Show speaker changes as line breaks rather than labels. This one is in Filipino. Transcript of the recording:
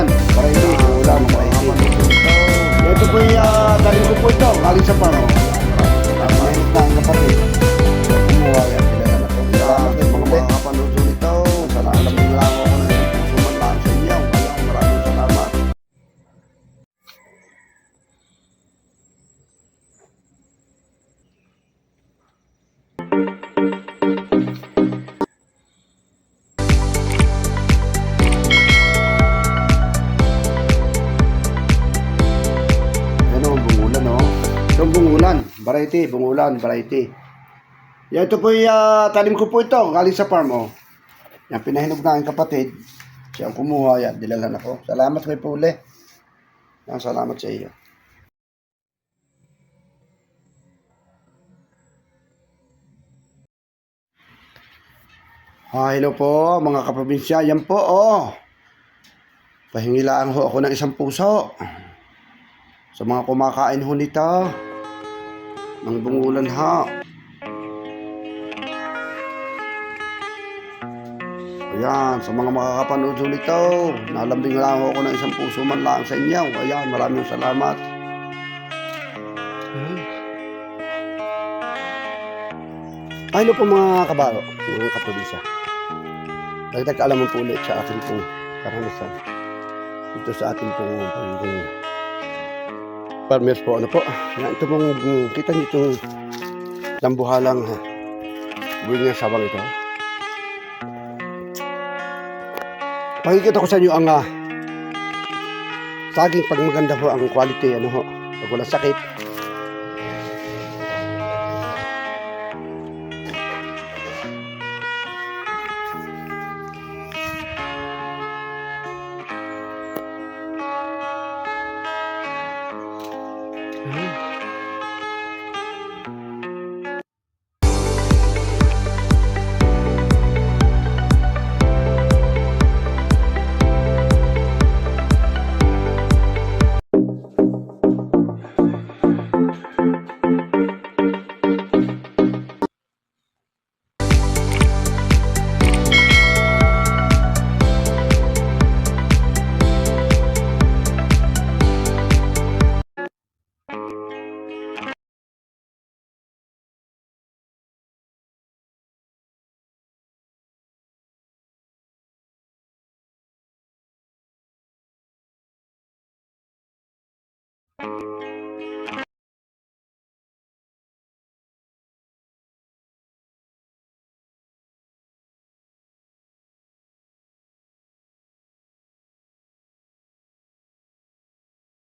bungulan, variety, bungulan, variety. Ito po yung daling ko po ito, galing sa farm. Mayroon na ang kapatid. Kumuha yan, pinala na po. Salamat din mga kapanood ulit ito. Salamat din lang ako na sumantaan sa inyo. Maraming salamat. Itong bungulan, variety, bungulan, variety. Yan, ito po yung talim ko po ito, galing sa farm, oh. Yan, pinahinog na aking kapatid. Siya ang kumuha, yan, dilalan ako. Salamat kay Pule. Yan, salamat sa iyo. Hello po, mga kaprobinsya. Yan po, oh. Pahingilaan ho ako ng isang puso. Sa mga kumakain ho nito. Ng bungulan ha. Ayan, sa mga makakapanood ulit ito, nalambing lang ako ng isang puso man lang sa inyo. Ayan, maraming salamat. Hello po mga kabaro, mga kaprobinsya. Dagdag kaalaman po ulit sa ating pong karanasan. Ito sa ating pong pagiging farmers po, ano po. Yan, ito pong kita nyo itong lambuhalang buwing ng sawang ito. Pakikita ko sa inyo ang saging pag maganda ho ang quality, ano ho, pag walang sakit.